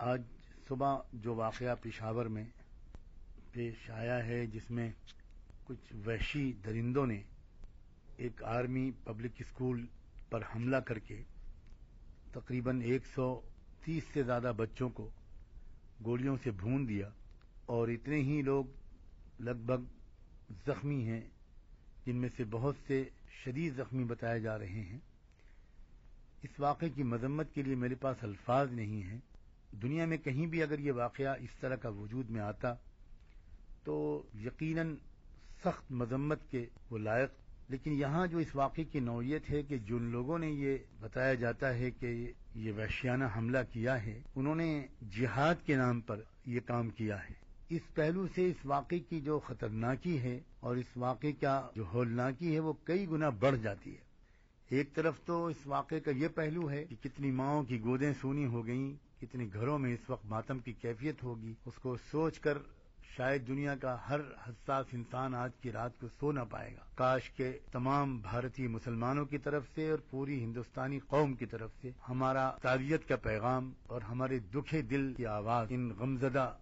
آج صبح جو واقعہ پشاور میں پیش آیا ہے، جس میں کچھ وحشی درندوں نے ایک آرمی پبلک اسکول پر حملہ کر کے تقریباً 130 سے زیادہ بچوں کو گولیوں سے بھون دیا اور اتنے ہی لوگ لگ بھگ زخمی ہیں، جن میں سے بہت سے شدید زخمی بتائے جا رہے ہیں۔ اس واقعے کی مذمت کے لیے میرے پاس الفاظ نہیں ہیں۔ دنیا میں کہیں بھی اگر یہ واقعہ اس طرح کا وجود میں آتا تو یقیناً سخت مذمت کے وہ لائق، لیکن یہاں جو اس واقعے کی نوعیت ہے کہ جن لوگوں نے یہ بتایا جاتا ہے کہ یہ وحشیانہ حملہ کیا ہے، انہوں نے جہاد کے نام پر یہ کام کیا ہے۔ اس پہلو سے اس واقعے کی جو خطرناکی ہے اور اس واقعے کا جو ہولناکی ہے وہ کئی گنا بڑھ جاتی ہے۔ ایک طرف تو اس واقعے کا یہ پہلو ہے کہ کتنی ماؤں کی گودیں سونی ہو گئیں، کتنے گھروں میں اس وقت ماتم کی کیفیت ہوگی، اس کو سوچ کر شاید دنیا کا ہر حساس انسان آج کی رات کو سو نہ پائے گا۔ کاش کہ تمام بھارتی مسلمانوں کی طرف سے اور پوری ہندوستانی قوم کی طرف سے ہمارا تعزیت کا پیغام اور ہمارے دکھے دل کی آواز ان غمزدہ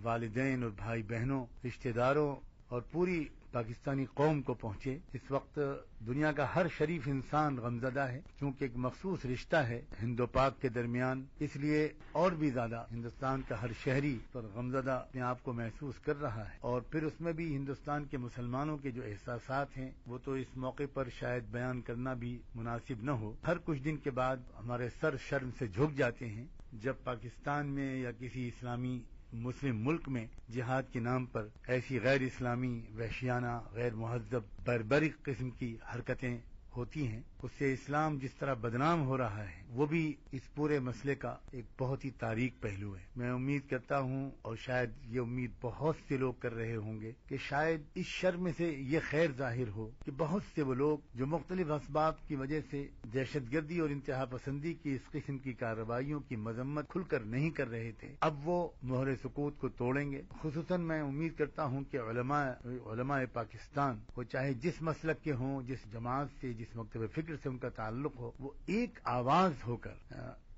والدین اور بھائی بہنوں، رشتہ داروں اور پوری پاکستانی قوم کو پہنچے۔ اس وقت دنیا کا ہر شریف انسان غمزدہ ہے، کیونکہ ایک مخصوص رشتہ ہے ہند و پاک کے درمیان، اس لیے اور بھی زیادہ ہندوستان کا ہر شہری پر غمزدہ اپنے آپ کو محسوس کر رہا ہے۔ اور پھر اس میں بھی ہندوستان کے مسلمانوں کے جو احساسات ہیں وہ تو اس موقع پر شاید بیان کرنا بھی مناسب نہ ہو۔ ہر کچھ دن کے بعد ہمارے سر شرم سے جھک جاتے ہیں جب پاکستان میں یا کسی اسلامی مسلم ملک میں جہاد کے نام پر ایسی غیر اسلامی، وحشیانہ، غیر مہذب، بربرک قسم کی حرکتیں ہوتی ہیں۔ اس سے اسلام جس طرح بدنام ہو رہا ہے وہ بھی اس پورے مسئلے کا ایک بہت ہی تاریک پہلو ہے۔ میں امید کرتا ہوں اور شاید یہ امید بہت سے لوگ کر رہے ہوں گے کہ شاید اس شر میں سے یہ خیر ظاہر ہو کہ بہت سے وہ لوگ جو مختلف اسباب کی وجہ سے دہشت گردی اور انتہا پسندی کی اس قسم کی کارروائیوں کی مذمت کھل کر نہیں کر رہے تھے، اب وہ مہر سکوت کو توڑیں گے۔ خصوصاً میں امید کرتا ہوں کہ علماء پاکستان، وہ چاہے جس مسلک کے ہوں، جس جماعت سے، جس مکتب فکر سے ان کا تعلق ہو، وہ ایک آواز ہو کر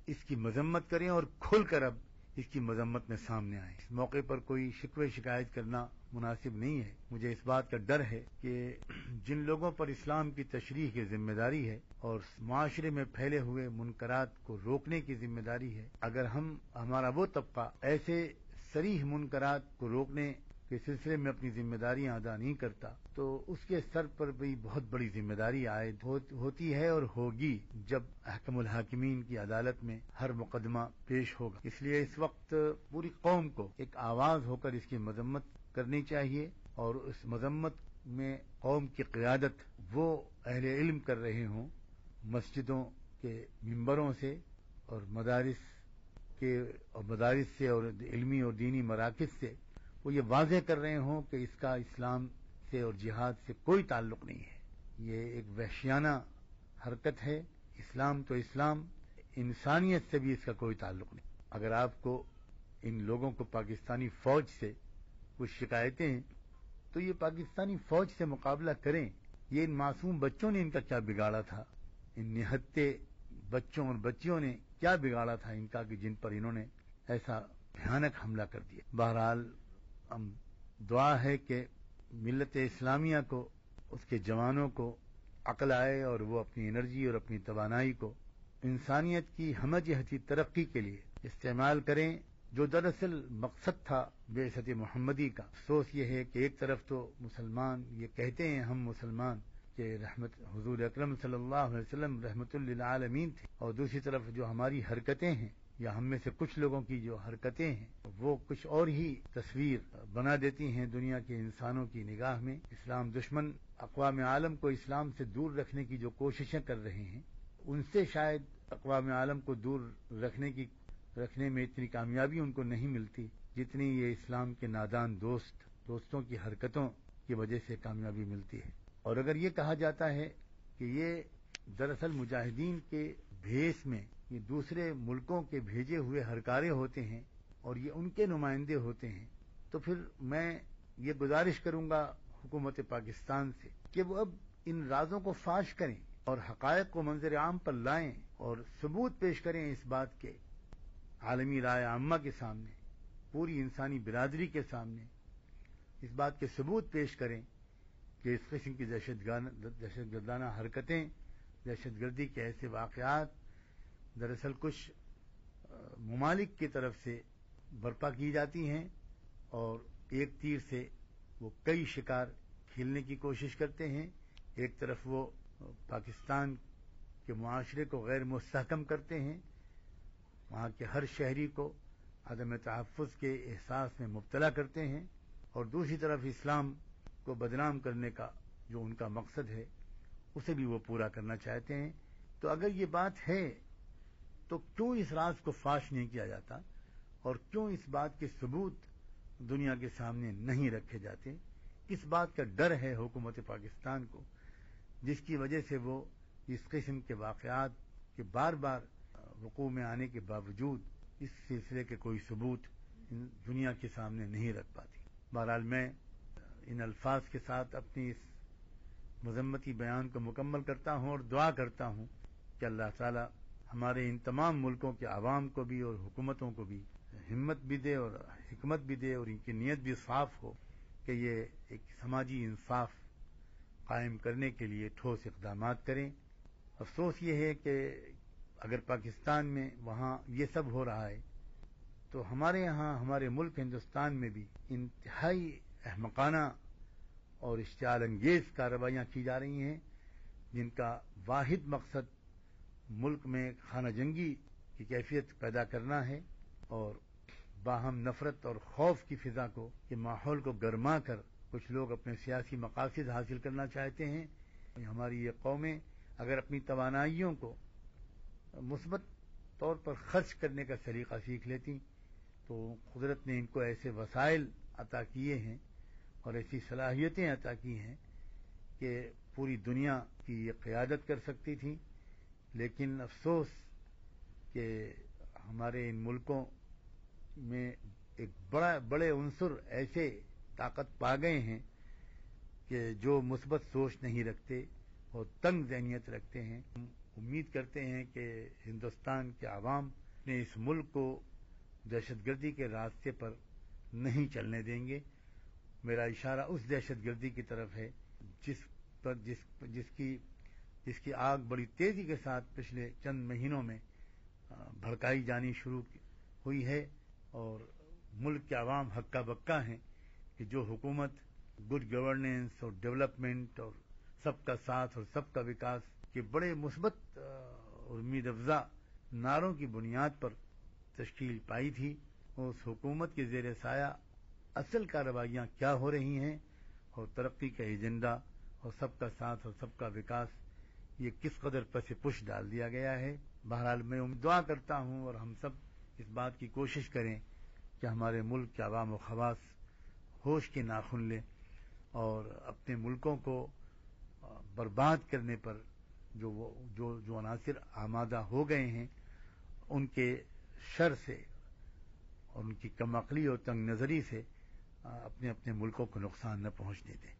اس کی مذمت کریں اور کھل کر اب اس کی مذمت میں سامنے آئیں۔ اس موقع پر کوئی شکوے شکایت کرنا مناسب نہیں ہے۔ مجھے اس بات کا ڈر ہے کہ جن لوگوں پر اسلام کی تشریح کی ذمہ داری ہے اور معاشرے میں پھیلے ہوئے منکرات کو روکنے کی ذمہ داری ہے، اگر ہمارا وہ طبقہ ایسے صریح منکرات کو روکنے کے سلسلے میں اپنی ذمہ داریاں ادا نہیں کرتا تو اس کے سر پر بھی بہت بڑی ذمہ داری عائد ہوتی ہے اور ہوگی جب احکم الحاکمین کی عدالت میں ہر مقدمہ پیش ہوگا۔ اس لیے اس وقت پوری قوم کو ایک آواز ہو کر اس کی مذمت کرنی چاہیے، اور اس مذمت میں قوم کی قیادت وہ اہل علم کر رہے ہوں، مسجدوں کے ممبروں سے اور مدارس سے اور علمی اور دینی مراکز سے وہ یہ واضح کر رہے ہوں کہ اس کا اسلام سے اور جہاد سے کوئی تعلق نہیں ہے۔ یہ ایک وحشیانہ حرکت ہے۔ اسلام تو اسلام، انسانیت سے بھی اس کا کوئی تعلق نہیں۔ اگر آپ کو ان لوگوں کو پاکستانی فوج سے کچھ شکایتیں ہیں تو یہ پاکستانی فوج سے مقابلہ کریں۔ یہ ان معصوم بچوں نے ان کا کیا بگاڑا تھا؟ ان نہتے بچوں اور بچیوں نے کیا بگاڑا تھا ان کا کہ جن پر انہوں نے ایسا بھیانک حملہ کر دیا؟ بہرحال ہم دعا ہے کہ ملت اسلامیہ کو، اس کے جوانوں کو عقل آئے اور وہ اپنی انرجی اور اپنی توانائی کو انسانیت کی ہمہ جہتی ترقی کے لیے استعمال کریں، جو دراصل مقصد تھا بعثت محمدی کا۔ افسوس یہ ہے کہ ایک طرف تو مسلمان یہ کہتے ہیں ہم مسلمان کہ حضور اکرم صلی اللہ علیہ وسلم رحمت للعالمین تھے، اور دوسری طرف جو ہماری حرکتیں ہیں یا ہم میں سے کچھ لوگوں کی جو حرکتیں ہیں وہ کچھ اور ہی تصویر بنا دیتی ہیں دنیا کے انسانوں کی نگاہ میں۔ اسلام دشمن اقوام عالم کو اسلام سے دور رکھنے کی جو کوششیں کر رہے ہیں، ان سے شاید اقوام عالم کو دور رکھنے میں اتنی کامیابی ان کو نہیں ملتی جتنی یہ اسلام کے نادان دوستوں کی حرکتوں کی وجہ سے کامیابی ملتی ہے۔ اور اگر یہ کہا جاتا ہے کہ یہ دراصل مجاہدین کے بھیس میں یہ دوسرے ملکوں کے بھیجے ہوئے ہرکارے ہوتے ہیں اور یہ ان کے نمائندے ہوتے ہیں، تو پھر میں یہ گزارش کروں گا حکومت پاکستان سے کہ وہ اب ان رازوں کو فاش کریں اور حقائق کو منظر عام پر لائیں اور ثبوت پیش کریں اس بات کے عالمی رائے عامہ کے سامنے، پوری انسانی برادری کے سامنے اس بات کے ثبوت پیش کریں کہ اس قسم کی دہشت گردانہ حرکتیں، دہشت گردی کے ایسے واقعات دراصل کچھ ممالک کی طرف سے برپا کی جاتی ہیں اور ایک تیر سے وہ کئی شکار کھیلنے کی کوشش کرتے ہیں۔ ایک طرف وہ پاکستان کے معاشرے کو غیر مستحکم کرتے ہیں، وہاں کے ہر شہری کو عدم تحفظ کے احساس میں مبتلا کرتے ہیں، اور دوسری طرف اسلام کو بدنام کرنے کا جو ان کا مقصد ہے اسے بھی وہ پورا کرنا چاہتے ہیں۔ تو اگر یہ بات ہے تو کیوں اس راز کو فاش نہیں کیا جاتا اور کیوں اس بات کے ثبوت دنیا کے سامنے نہیں رکھے جاتے؟ اس بات کا ڈر ہے حکومت پاکستان کو، جس کی وجہ سے وہ اس قسم کے واقعات کے بار بار وقوع میں آنے کے باوجود اس سلسلے کے کوئی ثبوت دنیا کے سامنے نہیں رکھ پاتی۔ بہرحال میں ان الفاظ کے ساتھ اپنی اس مذمتی بیان کو مکمل کرتا ہوں اور دعا کرتا ہوں کہ اللہ تعالی ہمارے ان تمام ملکوں کے عوام کو بھی اور حکومتوں کو بھی ہمت بھی دے اور حکمت بھی دے اور ان کی نیت بھی صاف ہو کہ یہ ایک سماجی انصاف قائم کرنے کے لیے ٹھوس اقدامات کریں۔ افسوس یہ ہے کہ اگر پاکستان میں وہاں یہ سب ہو رہا ہے تو ہمارے یہاں ہمارے ملک ہندوستان میں بھی انتہائی احمقانہ اور اشتعال انگیز کارروائیاں کی جا رہی ہیں، جن کا واحد مقصد ملک میں خانہ جنگی کی کیفیت پیدا کرنا ہے اور باہم نفرت اور خوف کی فضا کو، یہ ماحول کو گرما کر کچھ لوگ اپنے سیاسی مقاصد حاصل کرنا چاہتے ہیں۔ ہماری یہ قومیں اگر اپنی توانائیوں کو مثبت طور پر خرچ کرنے کا سلیقہ سیکھ لیتی تو قدرت نے ان کو ایسے وسائل عطا کیے ہیں اور ایسی صلاحیتیں عطا کی ہیں کہ پوری دنیا کی یہ قیادت کر سکتی تھی، لیکن افسوس کہ ہمارے ان ملکوں میں ایک بڑے عنصر ایسے طاقت پا گئے ہیں کہ جو مثبت سوچ نہیں رکھتے اور تنگ ذہنیت رکھتے ہیں۔ امید کرتے ہیں کہ ہندوستان کے عوام نے اس ملک کو دہشت گردی کے راستے پر نہیں چلنے دیں گے۔ میرا اشارہ اس دہشت گردی کی طرف ہے جس کی آگ بڑی تیزی کے ساتھ پچھلے چند مہینوں میں بھڑکائی جانی شروع ہوئی ہے، اور ملک کے عوام ہکا بکا ہیں کہ جو حکومت گڈ گورننس اور ڈیولپمنٹ اور سب کا ساتھ اور سب کا وکاس کے بڑے مثبت اور امید افزا نعروں کی بنیاد پر تشکیل پائی تھی، اس حکومت کے زیر سایہ اصل کارروائیاں کیا ہو رہی ہیں اور ترقی کا ایجنڈا اور سب کا ساتھ اور سب کا وکاس یہ کس قدر پس پش ڈال دیا گیا ہے۔ بہرحال میں دعا کرتا ہوں اور ہم سب اس بات کی کوشش کریں کہ ہمارے ملک کے عوام و خواص ہوش کے ناخن لیں اور اپنے ملکوں کو برباد کرنے پر جو عناصر آمادہ ہو گئے ہیں ان کے شر سے اور ان کی کم عقلی اور تنگ نظری سے اپنے ملکوں کو نقصان نہ پہنچنے دیں۔